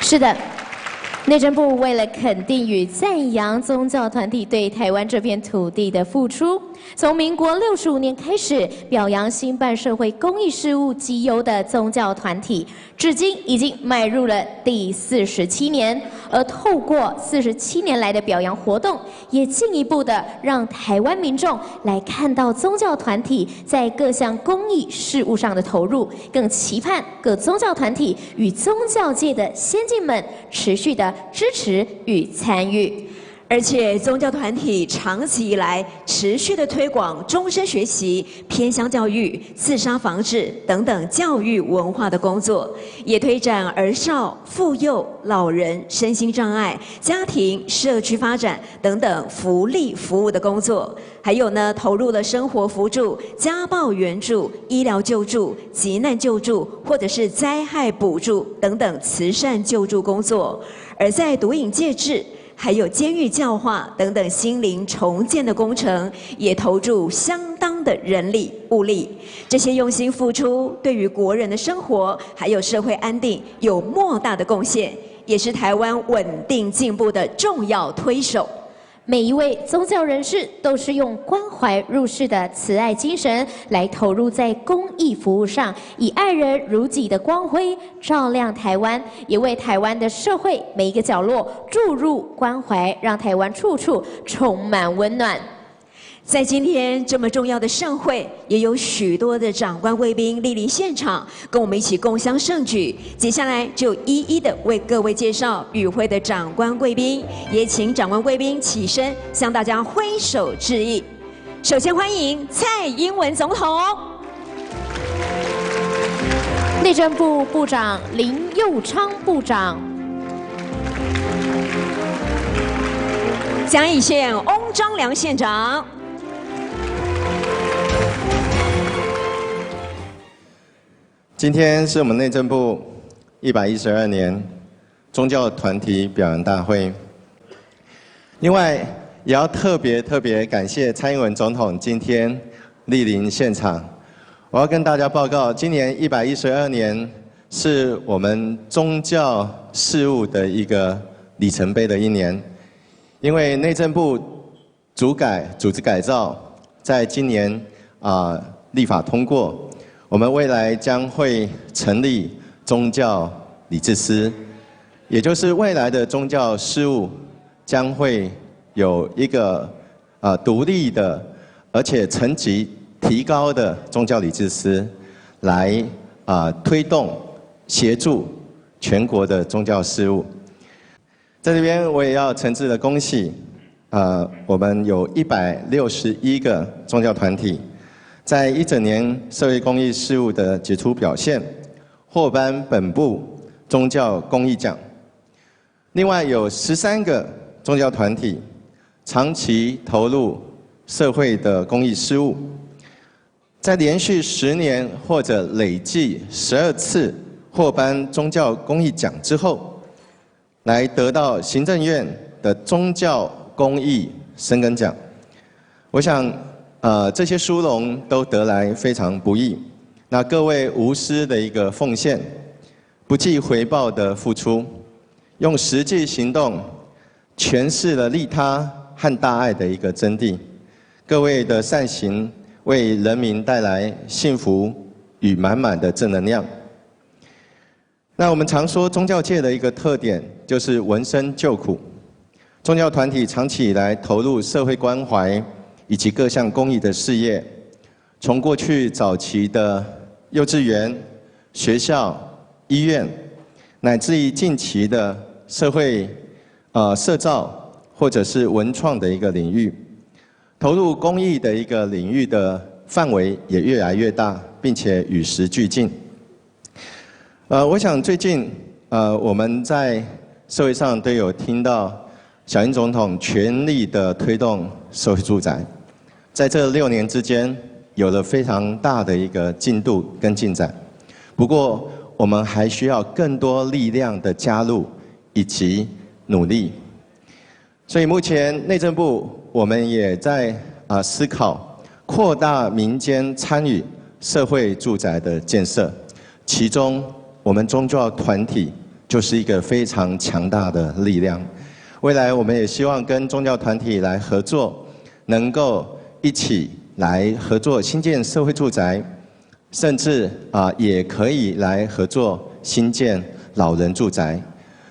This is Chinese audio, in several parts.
是的。 内政部为了肯定与赞扬宗教团体对台湾这片土地的付出，从民国65年开始表扬兴办社会公益事务绩优的宗教团体，至今已经迈入了第47年。而透过47年来的表扬活动，也进一步的让台湾民众来看到宗教团体在各项公益事务上的投入，更期盼各宗教团体与宗教界的先进们持续的 支持与参与，而且宗教团体长期以来持续的推广终身学习、偏乡教育、自杀防治等等教育文化的工作，也推展儿少、妇幼、老人、身心障碍、家庭、社区发展等等福利服务的工作。还有呢，投入了生活扶助、家暴援助、医疗救助、急难救助，或者是灾害补助等等慈善救助工作。 而在毒瘾戒治，还有监狱教化等等心灵重建的工程，也投注相当的人力物力。这些用心付出，对于国人的生活还有社会安定有莫大的贡献，也是台湾稳定进步的重要推手。 每一位宗教人士都是用关怀入世的慈爱精神来投入在公益服务上，以爱人如己的光辉照亮台湾，也为台湾的社会每一个角落注入关怀，让台湾处处充满温暖。 在今天这么重要的盛会，也有许多的长官贵宾莅临现场，跟我们一起共襄盛举。接下来就一一的为各位介绍与会的长官贵宾，也请长官贵宾起身向大家挥手致意。首先欢迎蔡英文总统，内政部部长林佑昌部长，嘉义县翁章良县长。 今天是我们内政部112年宗教团体表扬大会。另外，也要特别感谢蔡英文总统今天莅临现场。我要跟大家报告，今年112年是我们宗教事务的一个里程碑的一年，因为内政部组织改造在今年立法通过。 我们未来将会成立宗教理事司，也就是未来的宗教事务将会有一个独立的，而且层级提高的宗教理事司，来推动协助全国的宗教事务。在这边我也要诚挚的恭喜，我们有161个宗教团体。 在一整年社会公益事务的杰出表现，获颁本部宗教公益奖。另外有13个宗教团体长期投入社会的公益事务，在连续10年或者累计12次获颁宗教公益奖之后，来得到行政院的宗教公益深耕奖。我想。 这些殊荣都得来非常不易。那各位无私的一个奉献，不计回报的付出，用实际行动诠释了利他和大爱的一个真谛。各位的善行为人民带来幸福与满满的正能量。那我们常说宗教界的一个特点就是闻声救苦。宗教团体长期以来投入社会关怀。 以及各项公益的事业，从过去早期的幼稚园、学校、医院，乃至于近期的社会社造或者是文创的一个领域，投入公益的一个领域的范围也越来越大，并且与时俱进。我想最近我们在社会上都有听到小英总统全力的推动社会住宅。 在这6年之间，有了非常大的一个进度跟进展。不过，我们还需要更多力量的加入以及努力。所以，目前内政部我们也在思考扩大民间参与社会住宅的建设，其中我们宗教团体就是一个非常强大的力量。未来我们也希望跟宗教团体来合作，能够一起来合作新建社会住宅，甚至也可以来合作新建老人住宅，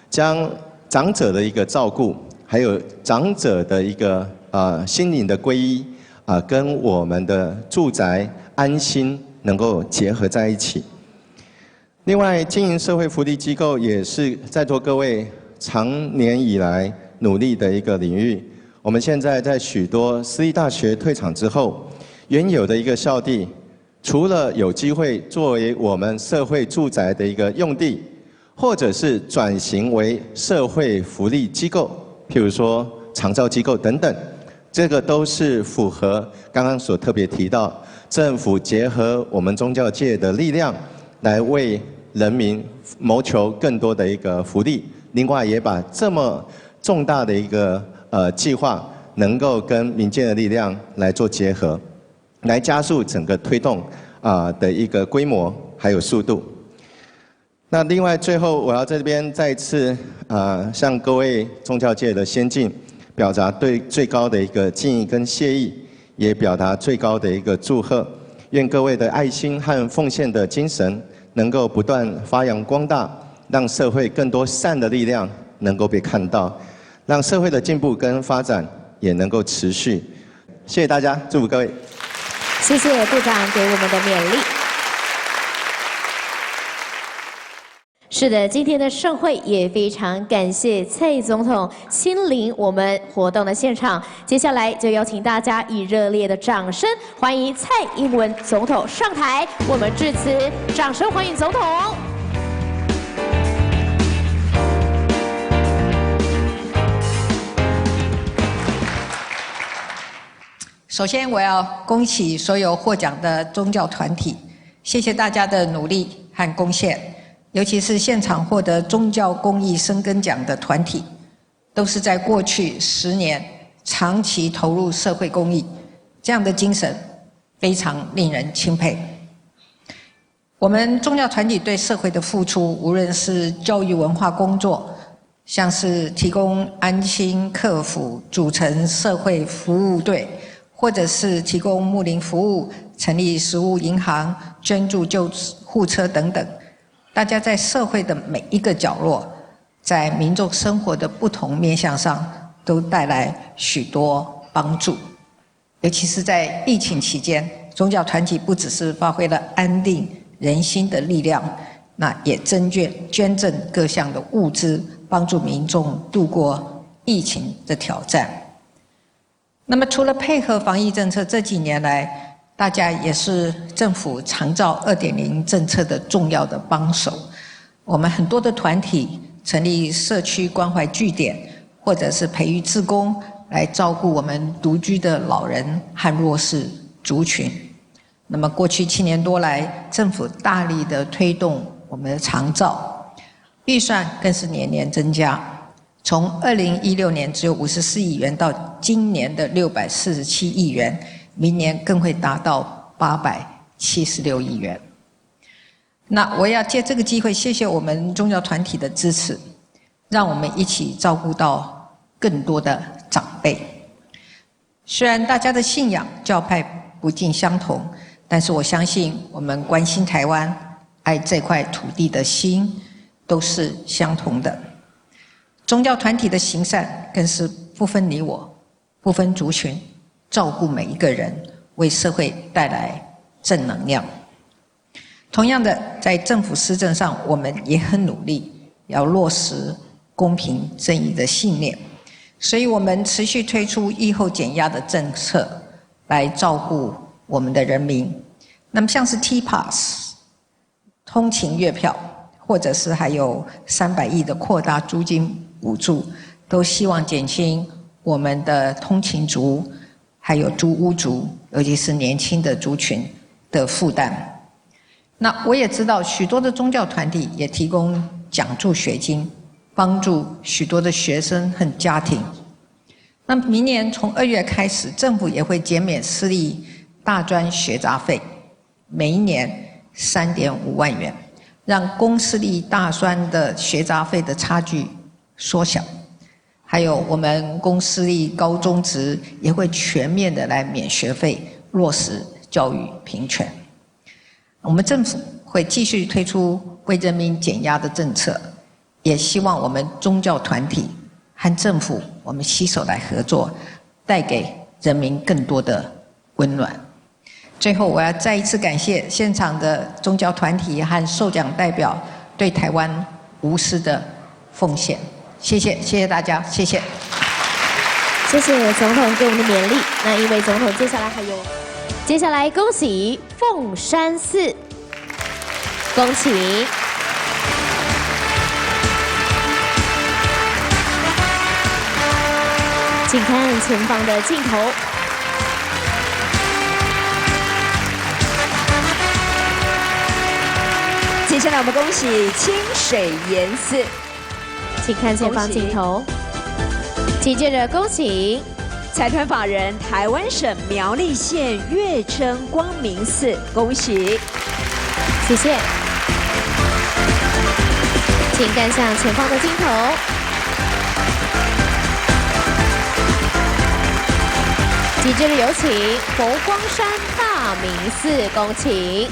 将长者的一个照顾，还有长者的一个心灵的皈依跟我们的住宅安心能够结合在一起。另外，经营社会福利机构也是在座各位长年以来努力的一个领域。我们现在在许多私立大学退场之后，原有的一个校地，除了有机会作为我们社会住宅的一个用地，或者是转型为社会福利机构，譬如说长照机构等等，这个都是符合刚刚所特别提到，政府结合我们宗教界的力量，来为人民谋求更多的一个福利。另外，也把这么重大的一个计划，能够跟民间的力量来做结合，来加速整个推动的一个规模还有速度。那另外，最后我要在这边再一次向各位宗教界的先进表达对最高的一个敬意跟谢意，也表达最高的一个祝贺。愿各位的爱心和奉献的精神能够不断发扬光大，让社会更多善的力量能够被看到，让社会的进步跟发展也能够持续。谢谢大家，祝福各位。谢谢部长给我们的勉励。是的，今天的盛会也非常感谢蔡总统亲临我们活动的现场。接下来就邀请大家以热烈的掌声欢迎蔡英文总统上台为我们致辞，掌声欢迎总统。首先，我要恭喜所有获奖的宗教团体，谢谢大家的努力和贡献。尤其是现场获得宗教公益深耕奖的团体，都是在过去10年长期投入社会公益，这样的精神非常令人钦佩。我们宗教团体对社会的付出，无论是教育文化工作，像是提供安心客服、组成社会服务队，或者是提供牧灵服务、成立食物银行、捐助救护车等等。大家在社会的每一个角落，在民众生活的不同面向上，都带来许多帮助。尤其是在疫情期间，宗教团体不只是发挥了安定人心的力量，那也捐赠各项的物资，帮助民众度过疫情的挑战。那么除了配合防疫政策，这几年来大家也是政府长照 2.0 政策的重要的帮手。我们很多的团体成立社区关怀据点，或者是培育志工来照顾我们独居的老人和弱势族群。那么过去7年多来，政府大力的推动我们的长照，预算更是年年增加，从2016年只有54亿元到今年的647亿元，明年更会达到876亿元。那我要借这个机会谢谢我们宗教团体的支持，让我们一起照顾到更多的长辈。虽然大家的信仰教派不尽相同，但是我相信我们关心台湾、爱这块土地的心都是相同的。宗教团体的行善更是不分你我，不分族群，照顾每一个人，为社会带来正能量。同样的，在政府施政上，我们也很努力，要落实公平正义的信念，所以我们持续推出疫后减压的政策，来照顾我们的人民。那么像是 T-Pass、通勤月票，或者是还有300亿的扩大租金补助，都希望减轻我们的通勤族还有租屋族，尤其是年轻的族群的负担。那我也知道许多的宗教团体也提供奖助学金，帮助许多的学生和家庭。那明年从2月开始，政府也会减免私立大专学杂费，每一年3.5万元，让公私立大专的学杂费的差距缩小，还有我们公私立高中职也会全面的来免学费，落实教育平权。我们政府会继续推出为人民减压的政策，也希望我们宗教团体和政府我们携手来合作，带给人民更多的温暖。最后，我要再一次感谢现场的宗教团体和受奖代表对台湾无私的奉献。谢谢，谢谢大家，谢谢。谢谢总统给我们的勉励。那因为总统接下来恭喜凤山寺，恭喜。请看前方的镜头。接下来我们恭喜清水岩寺，请看前方镜头。紧接着恭喜财团法人台湾省苗栗县月称光明寺，恭喜，谢谢。请看向前方的镜头。紧接着有请佛光山大明寺，恭喜。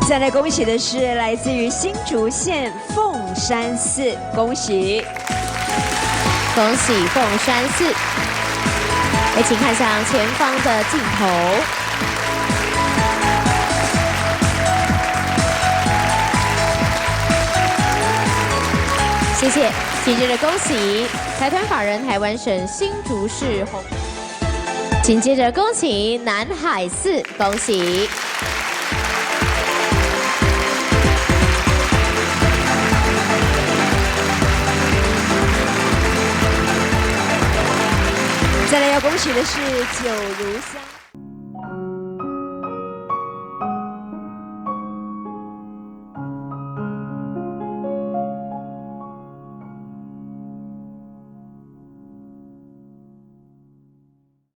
再来恭喜的是来自于新竹县凤山寺，恭喜，恭喜凤山寺。也请看向前方的镜头。谢谢。紧接着恭喜财团法人台湾省新竹市红。紧接着恭喜南海寺，恭喜。再来要恭喜的是九如乡。